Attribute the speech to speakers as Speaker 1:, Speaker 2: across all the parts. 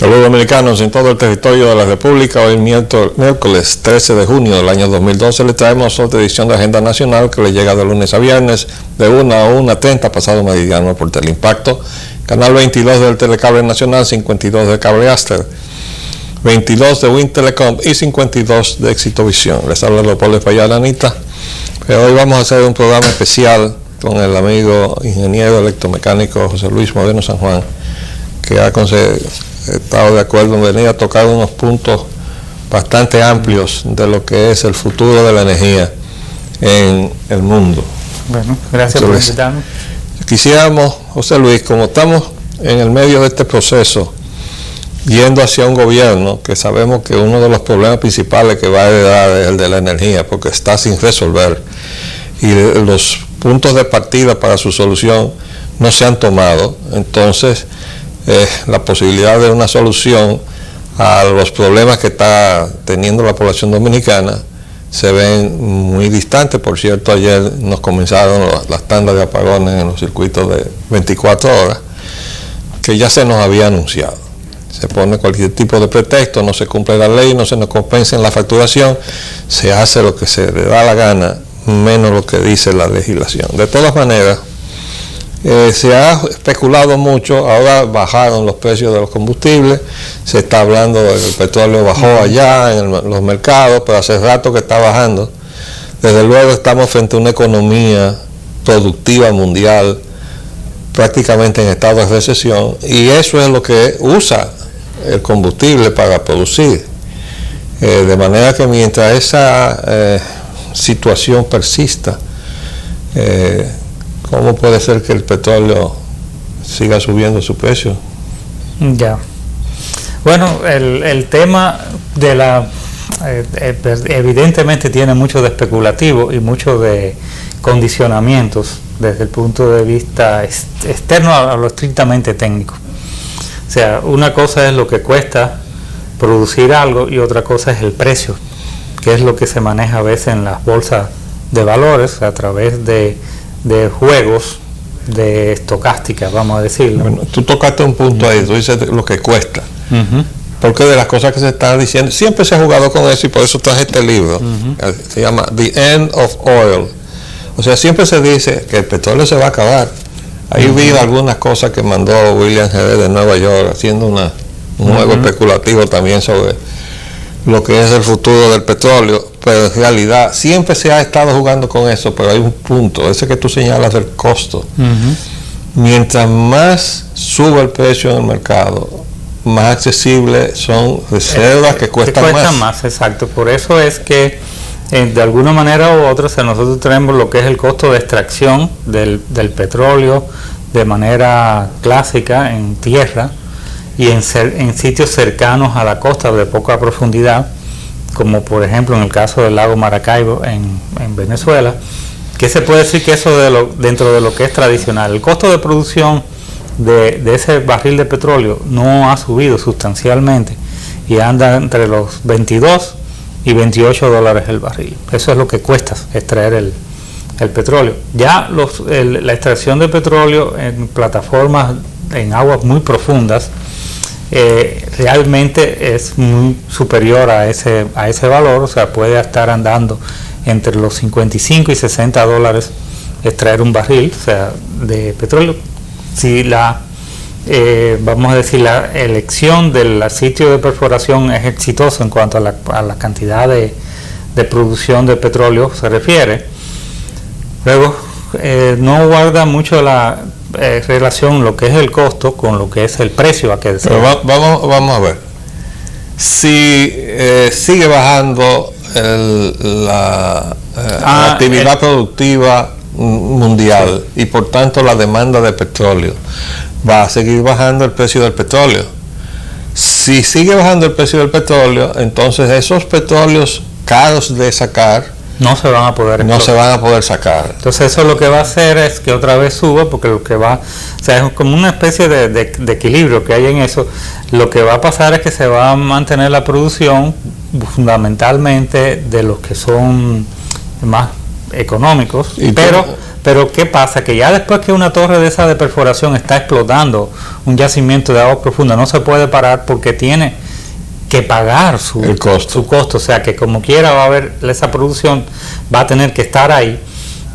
Speaker 1: Saludos dominicanos en todo el territorio de la República. Hoy miércoles 13 de junio del año 2012 le traemos otra edición de Agenda Nacional que le llega de lunes a viernes de 1 a 1:30 pasado meridiano por Teleimpacto, canal 22 del Telecable Nacional, 52 de Cable Aster, 22 de Win Telecom y 52 de Éxito Visión. Les habla Leopoldo Espaillat Anita. Hoy vamos a hacer un programa especial con el amigo ingeniero electromecánico José Luis Moreno San Juan, que ha estado de acuerdo en venir a tocar unos puntos bastante amplios de lo que es el futuro de la energía en el mundo.
Speaker 2: Bueno, gracias por invitarme.
Speaker 1: Quisiéramos, José Luis, como estamos en el medio de este proceso, yendo hacia un gobierno que sabemos que uno de los problemas principales que va a heredar es el de la energía, porque está sin resolver, y los puntos de partida para su solución no se han tomado. Entonces, la posibilidad de una solución a los problemas que está teniendo la población dominicana se ven muy distantes. Por cierto, ayer nos comenzaron las tandas de apagones en los circuitos de 24 horas, que ya se nos había anunciado. Se pone cualquier tipo de pretexto, no se cumple la ley, no se nos compensa en la facturación, se hace lo que se le da la gana, menos lo que dice la legislación. De todas maneras, se ha especulado mucho. Ahora bajaron los precios de los combustibles, se está hablando de que el petróleo bajó allá en los mercados, pero hace rato que está bajando. Desde luego estamos frente a una economía productiva mundial prácticamente en estado de recesión, y eso es lo que usa el combustible para producir. De manera que mientras esa situación persista, ¿cómo puede ser que el petróleo siga subiendo su precio?
Speaker 2: Ya. Bueno, el tema de evidentemente tiene mucho de especulativo y mucho de condicionamientos desde el punto de vista externo a lo estrictamente técnico. O sea, una cosa es lo que cuesta producir algo y otra cosa es el precio, que es lo que se maneja a veces en las bolsas de valores a través de juegos de estocástica, vamos a decirlo.
Speaker 1: Bueno, tú tocaste un punto ahí, tú dices lo que cuesta. Porque de las cosas que se están diciendo, siempre se ha jugado con eso, y por eso traje este libro, se llama The End of Oil. O sea, siempre se dice que el petróleo se va a acabar. Ahí vi algunas cosas que mandó William G. de Nueva York, haciendo un juego especulativo también sobre lo que es el futuro del petróleo, pero en realidad siempre se ha estado jugando con eso, pero hay un punto, ese que tú señalas del costo. Mientras más sube el precio en el mercado, más accesibles son reservas que cuestan
Speaker 2: más. Exacto, por eso es que de alguna manera u otra, nosotros tenemos lo que es el costo de extracción del petróleo de manera clásica en tierra y en sitios cercanos a la costa de poca profundidad, como por ejemplo en el caso del lago Maracaibo en Venezuela, que se puede decir que eso dentro de lo que es tradicional. El costo de producción de ese barril de petróleo no ha subido sustancialmente y anda entre los 22 y 28 dólares el barril. Eso es lo que cuesta extraer el petróleo. Ya la extracción de petróleo en plataformas en aguas muy profundas realmente es muy superior a ese valor. O sea, puede estar andando entre los 55 y 60 dólares extraer un barril, o sea, de petróleo. Si vamos a decir, la elección del sitio de perforación es exitosa en cuanto a la cantidad de producción de petróleo se refiere. Luego, no guarda mucho la relación lo que es el costo con lo que es el precio a que se...
Speaker 1: Pero vamos a ver. Si sigue bajando la actividad productiva mundial, sí, y por tanto la demanda de petróleo, va a seguir bajando el precio del petróleo. Si sigue bajando el precio del petróleo, entonces esos petróleos caros de sacar
Speaker 2: no se van a poder
Speaker 1: sacar.
Speaker 2: Entonces eso lo que va a hacer es que otra vez suba, porque lo que va, o sea, es como una especie de equilibrio que hay en eso. Lo que va a pasar es que se va a mantener la producción fundamentalmente de los que son más económicos, Pero ¿qué pasa? Que ya después que una torre de esa de perforación está explotando un yacimiento de agua profunda, no se puede parar porque tiene que pagar su costo. O sea que como quiera va a haber esa producción, va a tener que estar ahí.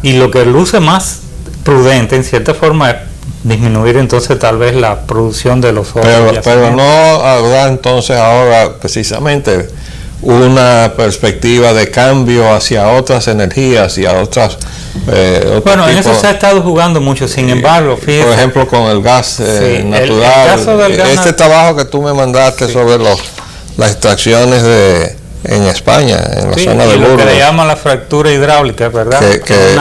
Speaker 2: Y lo que luce más prudente en cierta forma es disminuir entonces tal vez la producción de los otros.
Speaker 1: Pero no habrá entonces ahora precisamente una perspectiva de cambio hacia otras energías y a otras
Speaker 2: bueno, en eso se ha estado jugando mucho, sin embargo, fíjese,
Speaker 1: por ejemplo con el gas natural,
Speaker 2: el caso del gas
Speaker 1: trabajo que tú me mandaste sobre las extracciones en España, en la zona de Burgos,
Speaker 2: lo que le llaman la fractura hidráulica, ¿verdad?
Speaker 1: Que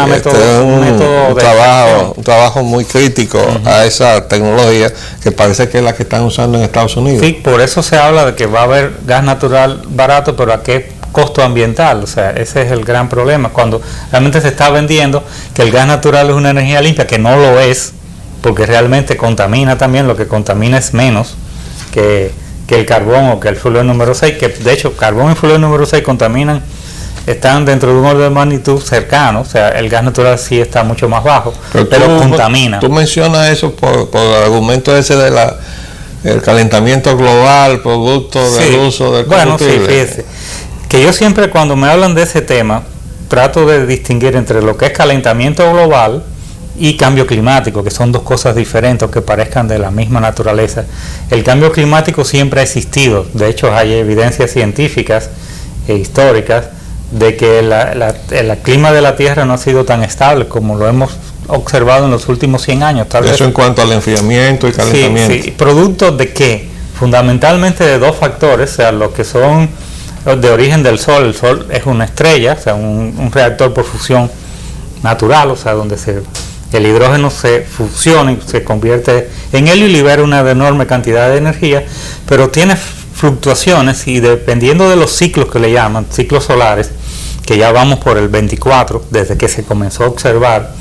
Speaker 1: un trabajo muy crítico a esa tecnología que parece que es la que están usando en Estados Unidos.
Speaker 2: Sí, por eso se habla de que va a haber gas natural barato, pero ¿a qué costo ambiental? O sea, ese es el gran problema, cuando realmente se está vendiendo que el gas natural es una energía limpia, que no lo es, porque realmente contamina también, lo que contamina es menos que el carbón o que el fluoruro número 6, que de hecho carbón y fluoruro número 6 contaminan, están dentro de un orden de magnitud cercano, o sea, el gas natural sí está mucho más bajo, pero contamina.
Speaker 1: Tú mencionas eso por el argumento ese de el calentamiento global, producto del uso del combustible.
Speaker 2: Bueno, sí, fíjese, que yo siempre cuando me hablan de ese tema, trato de distinguir entre lo que es calentamiento global y cambio climático, que son dos cosas diferentes, que parezcan de la misma naturaleza. El cambio climático siempre ha existido, de hecho hay evidencias científicas e históricas de que el clima de la Tierra no ha sido tan estable como lo hemos observado en los últimos 100 años. Tal vez.
Speaker 1: En cuanto al enfriamiento y calentamiento.
Speaker 2: Sí, ¿producto de qué? Fundamentalmente de dos factores, o sea, lo que son de origen del Sol. El Sol es una estrella, o sea, un reactor por fusión natural, o sea, donde el hidrógeno se fusiona y se convierte en helio y libera una enorme cantidad de energía, pero tiene fluctuaciones y dependiendo de los ciclos que le llaman, ciclos solares, que ya vamos por el 24, desde que se comenzó a observar,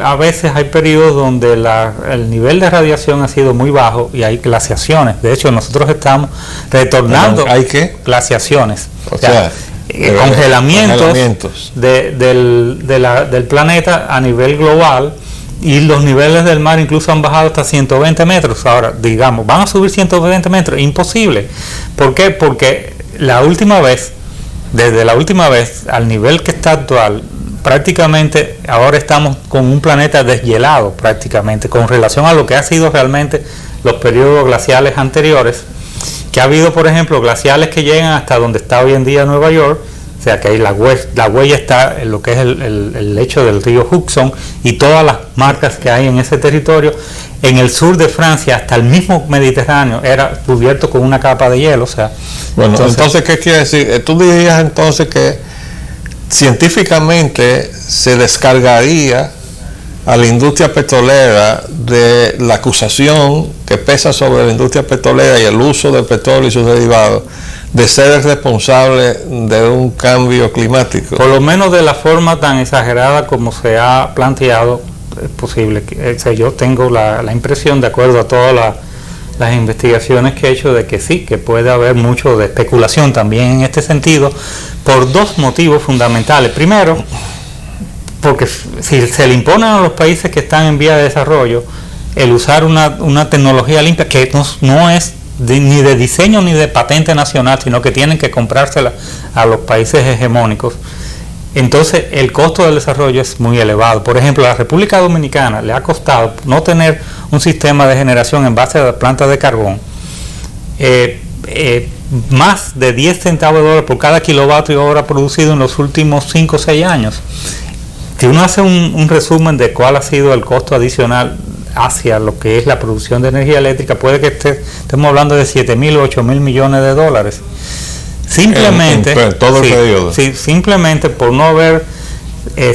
Speaker 2: a veces hay periodos donde el nivel de radiación ha sido muy bajo y hay glaciaciones. De hecho, nosotros estamos retornando.
Speaker 1: ¿Hay qué?
Speaker 2: Glaciaciones. O sea, congelamientos del planeta a nivel global, y los niveles del mar incluso han bajado hasta 120 metros. Ahora, digamos, ¿van a subir 120 metros? Imposible. ¿Por qué? Porque desde la última vez, al nivel que está actual, prácticamente ahora estamos con un planeta deshielado prácticamente, con relación a lo que ha sido realmente los periodos glaciales anteriores, que ha habido, por ejemplo, glaciales que llegan hasta donde está hoy en día Nueva York, o sea que ahí la huella está en lo que es el lecho del río Hudson y todas las marcas que hay en ese territorio. En el sur de Francia, hasta el mismo Mediterráneo, era cubierto con una capa de hielo. O sea,
Speaker 1: bueno, entonces ¿qué quiere decir? Tú dirías entonces que científicamente se descargaría a la industria petrolera de la acusación que pesa sobre la industria petrolera y el uso del petróleo y sus derivados de ser el responsable de un cambio climático.
Speaker 2: Por lo menos de la forma tan exagerada como se ha planteado, es posible. Yo tengo la impresión, de acuerdo a todas las investigaciones que he hecho, de que sí, que puede haber mucho de especulación también en este sentido, por dos motivos fundamentales. Primero, porque si se le imponen a los países que están en vía de desarrollo el usar una tecnología limpia que no es ni de diseño ni de patente nacional, sino que tienen que comprársela a los países hegemónicos, entonces el costo del desarrollo es muy elevado. Por ejemplo, a la República Dominicana le ha costado no tener un sistema de generación en base a las plantas de carbón más de 10 centavos de dólar por cada kilovatio hora producido en los últimos 5 o 6 años. Si uno hace un resumen de cuál ha sido el costo adicional hacia lo que es la producción de energía eléctrica, puede que estemos hablando de 7.000 o 8.000 millones de dólares. Simplemente,
Speaker 1: todo el periodo.
Speaker 2: Simplemente por no haber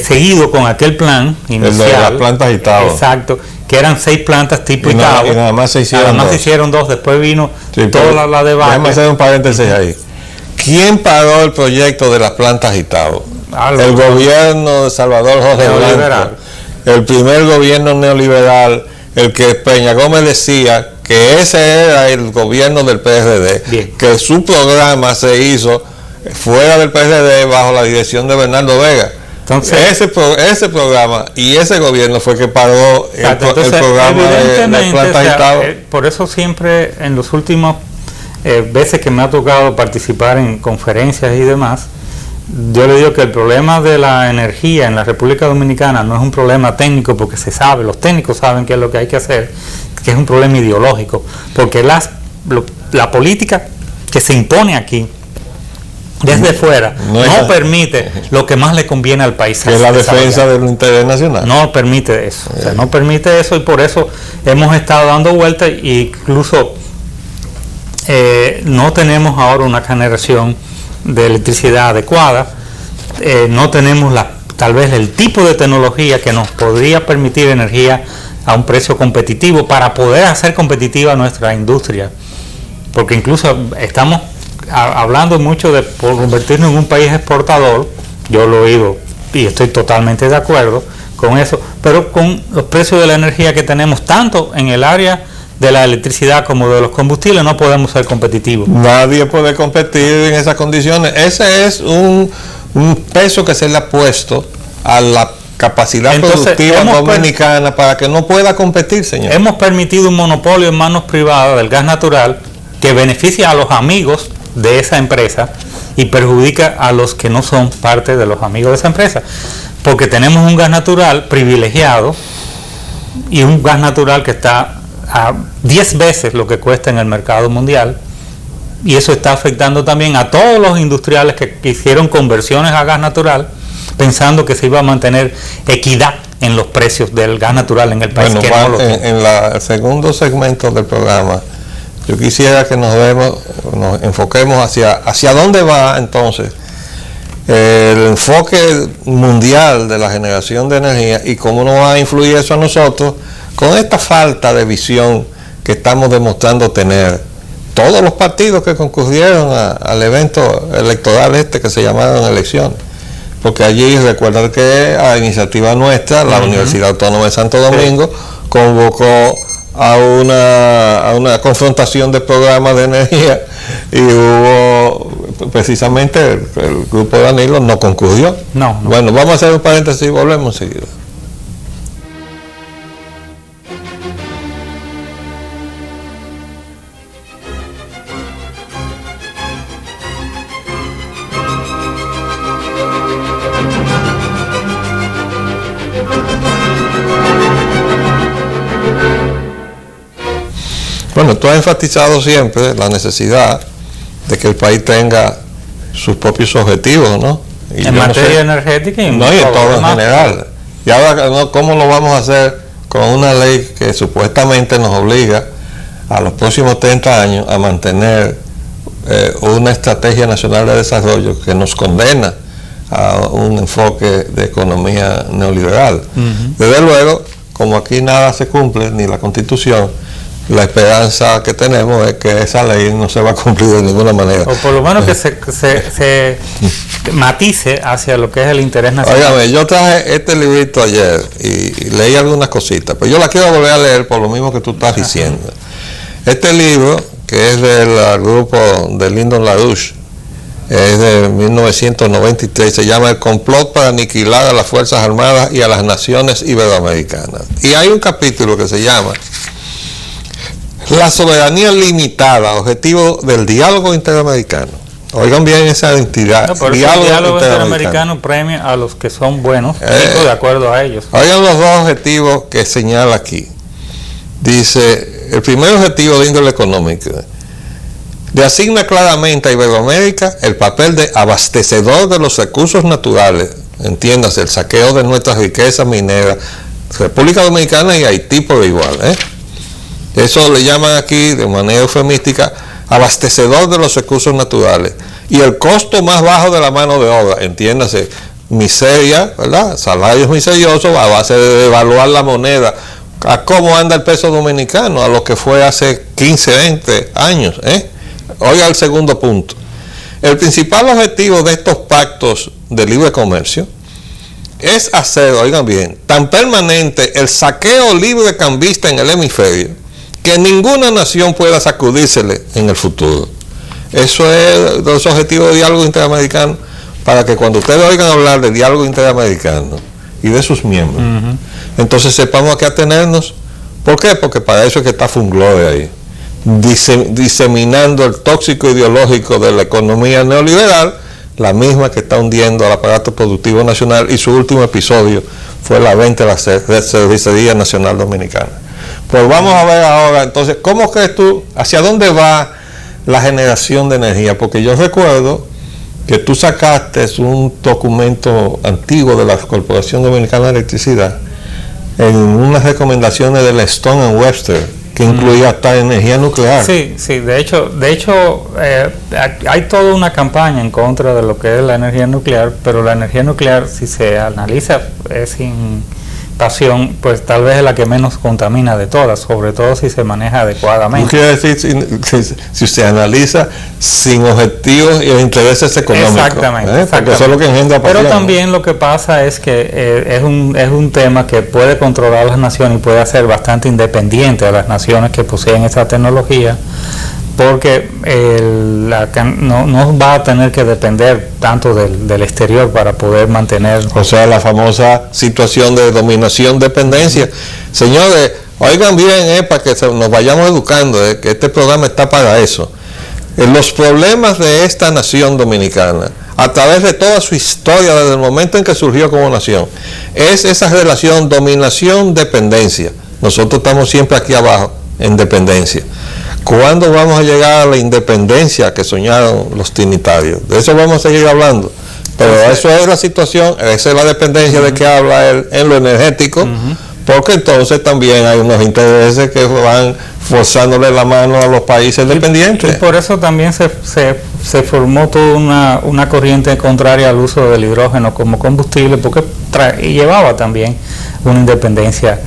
Speaker 2: seguido con aquel plan inicial.
Speaker 1: El de las plantas Itabo.
Speaker 2: Exacto, que eran 6 plantas tipo Itabo.
Speaker 1: Y nada más se hicieron
Speaker 2: dos. Después vino toda la debate.
Speaker 1: Déjame hacer un paréntesis ahí. ¿Quién paró el proyecto de las plantas Itabo? El gobierno de Salvador Jorge Blanco, el primer gobierno neoliberal, el que Peña Gómez decía que ese era el gobierno del PRD. Bien. Que su programa se hizo fuera del PRD bajo la dirección de Bernardo Vega.
Speaker 2: Entonces,
Speaker 1: ese programa y ese gobierno fue que paró el programa de plantas agitadas.
Speaker 2: Por eso siempre en los últimos veces que me ha tocado participar en conferencias y demás, yo le digo que el problema de la energía en la República Dominicana no es un problema técnico, porque se sabe, los técnicos saben qué es lo que hay que hacer, que es un problema ideológico, porque la política que se impone aquí desde fuera no permite lo que más le conviene al país,
Speaker 1: que es la defensa del interés nacional.
Speaker 2: No permite eso, o sea, no permite eso, y por eso hemos estado dando vueltas, e incluso no tenemos ahora una generación de electricidad adecuada, no tenemos tal vez el tipo de tecnología que nos podría permitir energía a un precio competitivo para poder hacer competitiva nuestra industria, porque incluso estamos hablando mucho de convertirnos en un país exportador. Yo lo he oído y estoy totalmente de acuerdo con eso, pero con los precios de la energía que tenemos tanto en el área de la electricidad como de los combustibles, no podemos ser competitivos.
Speaker 1: Nadie puede competir en esas condiciones. Ese es un peso que se le ha puesto a la capacidad productiva dominicana para que no pueda competir, señor.
Speaker 2: Hemos permitido un monopolio en manos privadas del gas natural que beneficia a los amigos de esa empresa y perjudica a los que no son parte de los amigos de esa empresa, porque tenemos un gas natural privilegiado y un gas natural que está a 10 veces lo que cuesta en el mercado mundial, y eso está afectando también a todos los industriales que hicieron conversiones a gas natural pensando que se iba a mantener equidad en los precios del gas natural en el país.
Speaker 1: Bueno, en el segundo segmento del programa yo quisiera que nos enfoquemos hacia dónde va entonces el enfoque mundial de la generación de energía y cómo nos va a influir eso a nosotros con esta falta de visión que estamos demostrando tener todos los partidos que concurrieron al evento electoral que se llamaron elecciones. Porque allí recuerdan que a iniciativa nuestra, la Universidad Autónoma de Santo Domingo convocó a una confrontación de programas de energía y hubo precisamente el grupo de Danilo no concurrió.
Speaker 2: No.
Speaker 1: Bueno, vamos a hacer un paréntesis y volvemos enseguida. Bueno, tú has enfatizado siempre la necesidad de que el país tenga sus propios objetivos, ¿no?
Speaker 2: Y en materia energética y
Speaker 1: en todo en general. Y ahora, ¿cómo lo vamos a hacer con una ley que supuestamente nos obliga a los próximos 30 años a mantener una estrategia nacional de desarrollo que nos condena a un enfoque de economía neoliberal? Desde luego, como aquí nada se cumple, ni la Constitución, la esperanza que tenemos es que esa ley no se va a cumplir de ninguna manera.
Speaker 2: O por lo menos que se matice hacia lo que es el interés nacional.
Speaker 1: Óigame, yo traje este librito ayer y leí algunas cositas, pero yo la quiero volver a leer por lo mismo que tú estás diciendo. Este libro, que es del grupo de Lyndon LaRouche, es de 1993, se llama El complot para aniquilar a las Fuerzas Armadas y a las naciones iberoamericanas. Y hay un capítulo que se llama La soberanía limitada, objetivo del diálogo interamericano. Oigan bien esa entidad.
Speaker 2: No, diálogo interamericano premia a los que son buenos, de acuerdo a ellos.
Speaker 1: Oigan los dos objetivos que señala aquí. Dice, el primer objetivo de índole económica, le asigna claramente a Iberoamérica el papel de abastecedor de los recursos naturales, entiéndase, el saqueo de nuestras riquezas mineras, República Dominicana y Haití por igual, Eso le llaman aquí de manera eufemística abastecedor de los recursos naturales y el costo más bajo de la mano de obra, entiéndase, miseria, ¿verdad? Salarios miseriosos a base de devaluar la moneda. ¿A cómo anda el peso dominicano? A lo que fue hace 15, 20 años. Oiga el segundo punto. El principal objetivo de estos pactos de libre comercio es hacer, oigan bien, tan permanente el saqueo libre cambista en el hemisferio que ninguna nación pueda sacudírsele en el futuro. Eso es los objetivos de diálogo interamericano, para que cuando ustedes oigan hablar del diálogo interamericano y de sus miembros, entonces sepamos a qué atenernos. ¿Por qué? Porque para eso es que está Funglode ahí, diseminando el tóxico ideológico de la economía neoliberal, la misma que está hundiendo al aparato productivo nacional, y su último episodio fue la venta de la Cervecería Nacional Dominicana. Pues vamos a ver ahora, entonces, ¿cómo crees tú, hacia dónde va la generación de energía? Porque yo recuerdo que tú sacaste un documento antiguo de la Corporación Dominicana de Electricidad en unas recomendaciones del Stone and Webster, que incluía hasta energía nuclear.
Speaker 2: Sí, de hecho hay toda una campaña en contra de lo que es la energía nuclear, pero la energía nuclear, si se analiza sin pasión, pues tal vez es la que menos contamina de todas, sobre todo si se maneja adecuadamente.
Speaker 1: ¿Qué quiere decir si se analiza sin objetivos y intereses económicos?
Speaker 2: Exactamente.
Speaker 1: Porque eso es lo que engendra pasión.
Speaker 2: Pero también lo que pasa es que es un tema que puede controlar las naciones y puede hacer bastante independiente a las naciones que poseen esa tecnología, porque no va a tener que depender tanto del exterior para poder mantener.
Speaker 1: O sea, la famosa situación de dominación-dependencia. Señores, oigan bien, para que nos vayamos educando, que este programa está para eso. Los problemas de esta nación dominicana, a través de toda su historia, desde el momento en que surgió como nación, es esa relación dominación-dependencia. Nosotros estamos siempre aquí abajo, en dependencia. ¿Cuándo vamos a llegar a la independencia que soñaron los trinitarios? De eso vamos a seguir hablando. Pero eso es la situación, esa es la dependencia de que habla él en lo energético, porque entonces también hay unos intereses que van forzándole la mano a los países dependientes.
Speaker 2: Y por eso también se formó toda una corriente contraria al uso del hidrógeno como combustible, porque llevaba también una independencia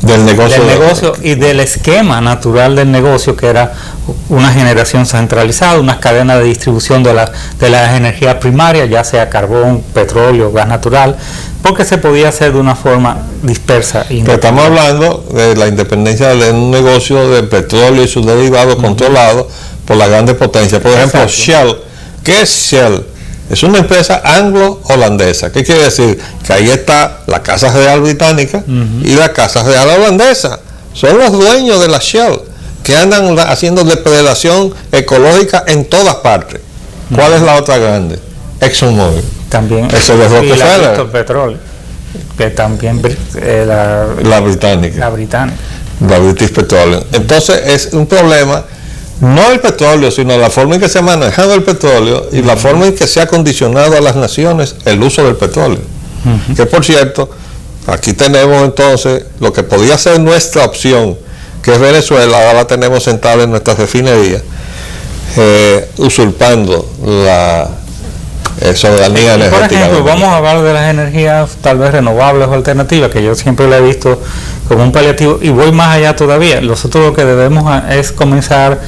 Speaker 2: del negocio y del esquema natural del negocio, que era una generación centralizada, unas cadenas de distribución de las energías primarias, ya sea carbón, petróleo, gas natural, porque se podía hacer de una forma dispersa.
Speaker 1: Pero estamos hablando de la independencia de un negocio de petróleo y sus derivados controlado por las grandes potencias. Por ejemplo, Shell. ¿Qué es Shell? Es una empresa anglo-holandesa. ¿Qué quiere decir? Que ahí está la Casa Real Británica y la Casa Real Holandesa. Son los dueños de la Shell, que andan haciendo depredación ecológica en todas partes. ¿Cuál es la otra grande? ExxonMobil.
Speaker 2: También.
Speaker 1: Eso es Rockefeller.
Speaker 2: Petróleo, que también
Speaker 1: la británica. La British Petroleum. Entonces es un problema. No el petróleo, sino la forma en que se ha manejado el petróleo y la forma en que se ha condicionado a las naciones el uso del petróleo. Que por cierto, aquí tenemos entonces lo que podía ser nuestra opción, que es Venezuela, ahora la tenemos sentada en nuestra refinería, usurpando la soberanía energética.
Speaker 2: Por ejemplo, vamos a hablar de las energías tal vez renovables o alternativas, que yo siempre lo he visto como un paliativo, y voy más allá todavía. Nosotros lo que debemos es comenzar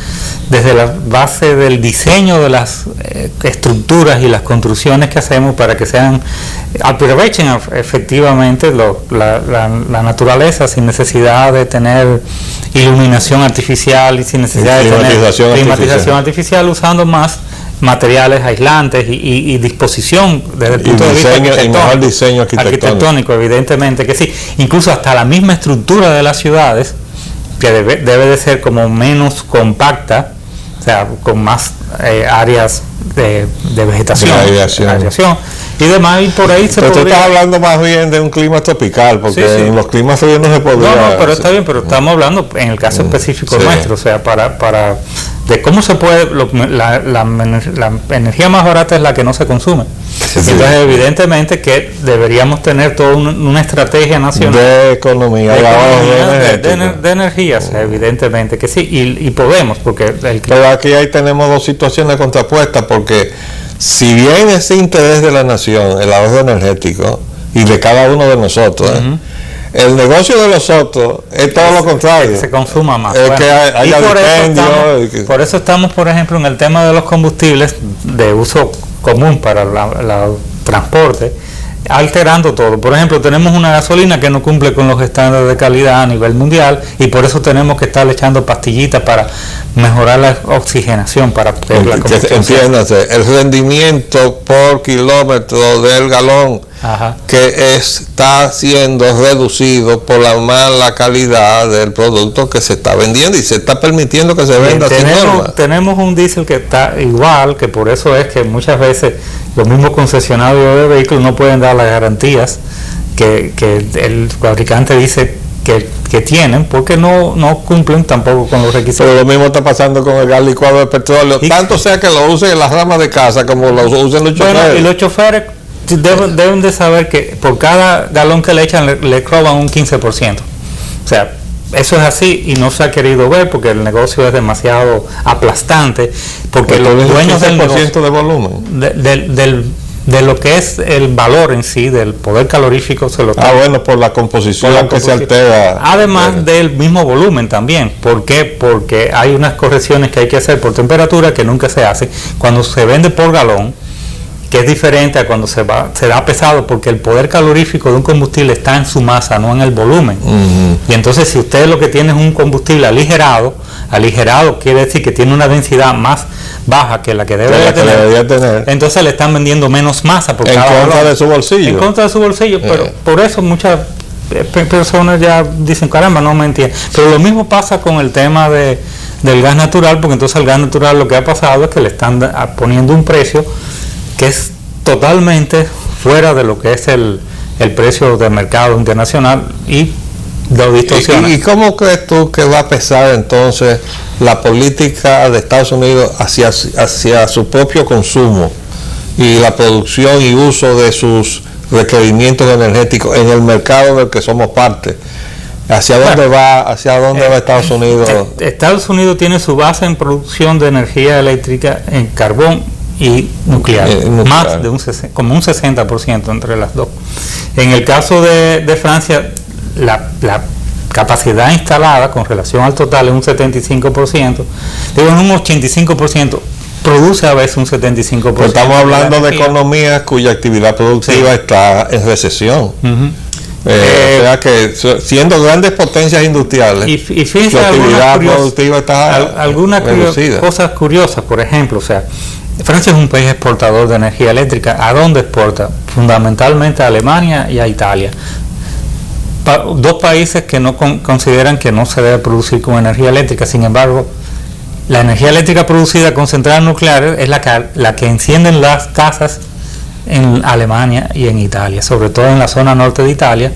Speaker 2: desde la base del diseño de las estructuras y las construcciones que hacemos para que aprovechen efectivamente la naturaleza, sin necesidad de tener iluminación artificial y sin necesidad de tener climatización artificial, usando más materiales aislantes y disposición desde el punto de vista
Speaker 1: mejor diseño
Speaker 2: arquitectónico, evidentemente que sí. Incluso hasta la misma estructura de las ciudades, que debe de ser como menos compacta, o sea, con más áreas de vegetación, aireación y demás, y por ahí
Speaker 1: pero tú estás hablando más bien de un clima tropical, porque en los climas fríos no se podría.
Speaker 2: No, pero está bien, pero estamos hablando en el caso específico nuestro, o sea, para de cómo se puede, la energía más barata es la que no se consume. Entonces, evidentemente que deberíamos tener toda una estrategia nacional
Speaker 1: de economía,
Speaker 2: de energías, evidentemente que sí, y podemos, porque
Speaker 1: pero aquí ahí tenemos dos situaciones contrapuestas, porque si bien ese interés de la nación, el ahorro energético y de cada uno de nosotros, el negocio de los otros es todo lo contrario.
Speaker 2: Se consuma más.
Speaker 1: Que haya
Speaker 2: por eso estamos, por ejemplo, en el tema de los combustibles de uso común para el transporte, alterando todo. Por ejemplo, tenemos una gasolina que no cumple con los estándares de calidad a nivel mundial y por eso tenemos que estar echando pastillitas para mejorar la oxigenación, para poder la combustión.
Speaker 1: Entiéndase, el rendimiento por kilómetro del galón que está siendo reducido por la mala calidad del producto que se está vendiendo y se está permitiendo que se venda sin norma.
Speaker 2: Tenemos un diésel que está igual, que por eso es que muchas veces los mismos concesionarios de vehículos no pueden dar las garantías que el fabricante dice que tienen, porque no cumplen tampoco con los requisitos.
Speaker 1: Pero lo mismo está pasando con el gas licuado de petróleo, tanto sea que lo usen en las ramas de casa como lo usen los choferes.
Speaker 2: Bueno, y los choferes deben de saber que por cada galón que le echan le roban un 15%. O sea, eso es así y no se ha querido ver porque el negocio es demasiado aplastante, porque los dueños del negocio,
Speaker 1: de volumen
Speaker 2: de lo que es el valor en sí, del poder calorífico, se lo está.
Speaker 1: Bueno, por la composición que se altera.
Speaker 2: Además del mismo volumen también. ¿Por qué? Porque hay unas correcciones que hay que hacer por temperatura que nunca se hacen. Cuando se vende por galón, que es diferente a cuando se da pesado, porque el poder calorífico de un combustible está en su masa, no en el volumen. Y entonces si usted lo que tiene es un combustible aligerado quiere decir que tiene una densidad más baja que la que debería tener. Entonces le están vendiendo menos masa por cada
Speaker 1: contra
Speaker 2: valor.
Speaker 1: de su bolsillo.
Speaker 2: En contra de su bolsillo, pero por eso muchas personas ya dicen, caramba, no me entienden. Pero lo mismo pasa con el tema del gas natural, porque entonces el gas natural lo que ha pasado es que le están poniendo un precio que es totalmente fuera de lo que es el precio del mercado internacional y lo distorsiona.
Speaker 1: ¿Y cómo crees tú que va a pesar entonces la política de Estados Unidos hacia su propio consumo y la producción y uso de sus requerimientos energéticos en el mercado del que somos parte? ¿Hacia dónde va Estados Unidos?
Speaker 2: Estados Unidos tiene su base en producción de energía eléctrica en carbón y nuclear, más de como un 60% entre las dos. En el caso de Francia, la capacidad instalada con relación al total es un 75%, digo, en un 85%, produce a veces un 75%.
Speaker 1: Pero estamos hablando de economías cuya actividad productiva está en recesión. O sea que siendo grandes potencias industriales,
Speaker 2: y fíjense,
Speaker 1: su actividad productiva está
Speaker 2: algunas cosas curiosas. Por ejemplo, o sea, Francia es un país exportador de energía eléctrica. ¿A dónde exporta? Fundamentalmente a Alemania y a Italia. Dos países que no consideran que no se debe producir con energía eléctrica. Sin embargo, la energía eléctrica producida con centrales nucleares es la que encienden las casas en Alemania y en Italia, sobre todo en la zona norte de Italia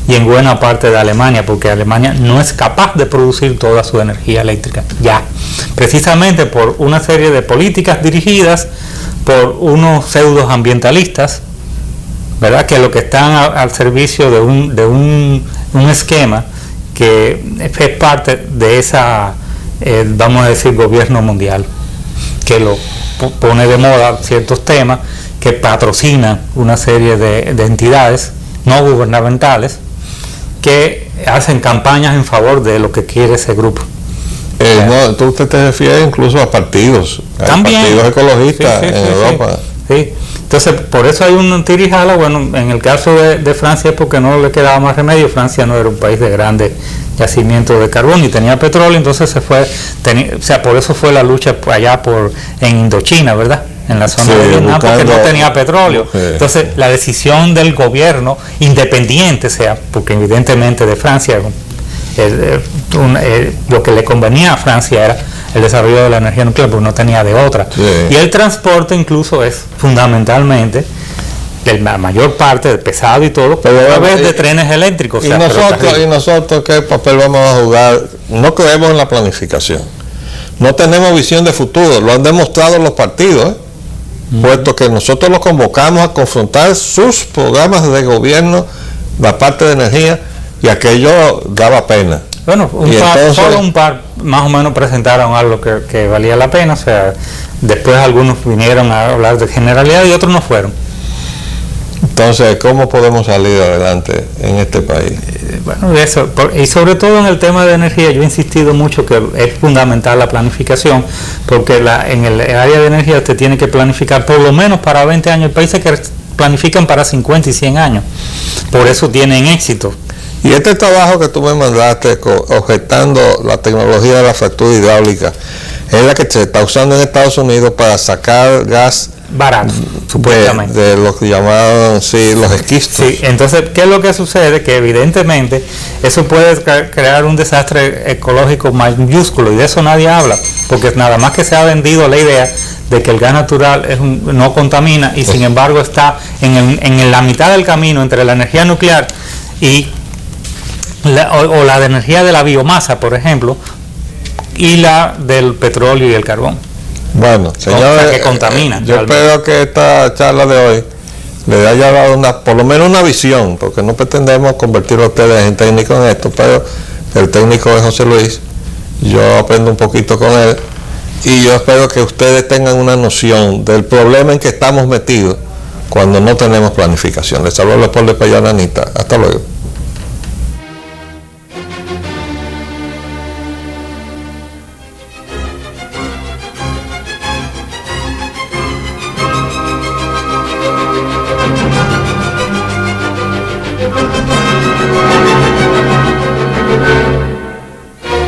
Speaker 2: y en buena parte de Alemania, porque Alemania no es capaz de producir toda su energía eléctrica ya, precisamente por una serie de políticas dirigidas por unos pseudos ambientalistas, ¿verdad?, que lo que están al servicio de un esquema que es parte de esa vamos a decir gobierno mundial, que lo pone de moda ciertos temas, que patrocina una serie de entidades no gubernamentales que hacen campañas en favor de lo que quiere ese grupo.
Speaker 1: No, tú te refieres incluso a partidos,
Speaker 2: también,
Speaker 1: partidos ecologistas en Europa.
Speaker 2: Sí. Entonces, por eso hay un tirijala. Bueno, en el caso de Francia es porque no le quedaba más remedio. Francia no era un país de grandes yacimientos de carbón y tenía petróleo, entonces se fue, o sea, por eso fue la lucha allá en Indochina, ¿verdad?, en la zona de Vietnam, porque no tenía petróleo. Entonces, la decisión del gobierno independiente, porque evidentemente de Francia, lo que le convenía a Francia era el desarrollo de la energía nuclear, porque no tenía de otra. Y el transporte incluso es fundamentalmente la mayor parte del pesado y todo, pero a través de trenes eléctricos.
Speaker 1: Y nosotros qué papel vamos a jugar. No creemos en la planificación, no tenemos visión de futuro, lo han demostrado los partidos, puesto que nosotros los convocamos a confrontar sus programas de gobierno, la parte de energía, y aquello daba pena.
Speaker 2: Bueno, solo un par más o menos presentaron algo que valía la pena, o sea, después algunos vinieron a hablar de generalidad y otros no fueron.
Speaker 1: Entonces, ¿cómo podemos salir adelante en este país?
Speaker 2: Bueno, eso, y sobre todo en el tema de energía, yo he insistido mucho que es fundamental la planificación, porque en el área de energía usted tiene que planificar por lo menos para 20 años. El país se planifican para 50 y 100 años. Por eso tienen éxito.
Speaker 1: Y este trabajo que tú me mandaste objetando la tecnología de la fractura hidráulica es la que se está usando en Estados Unidos para sacar gas
Speaker 2: barato, supuestamente.
Speaker 1: De los que llamaban, sí, los esquistos.
Speaker 2: Sí, entonces, ¿qué es lo que sucede? Que evidentemente eso puede crear un desastre ecológico mayúsculo, y de eso nadie habla, porque nada más que se ha vendido la idea de que el gas natural no contamina, y sin embargo está en la mitad del camino entre la energía nuclear y la de energía de la biomasa, por ejemplo, y la del petróleo y el carbón.
Speaker 1: Bueno, señores,
Speaker 2: o sea, que contamina.
Speaker 1: Yo espero que esta charla de hoy le haya dado por lo menos una visión, porque no pretendemos convertir a ustedes en técnicos en esto, pero el técnico es José Luis, yo aprendo un poquito con él, y yo espero que ustedes tengan una noción del problema en que estamos metidos cuando no tenemos planificación. Les saludo Leopoldo Payán, Anita. Hasta luego.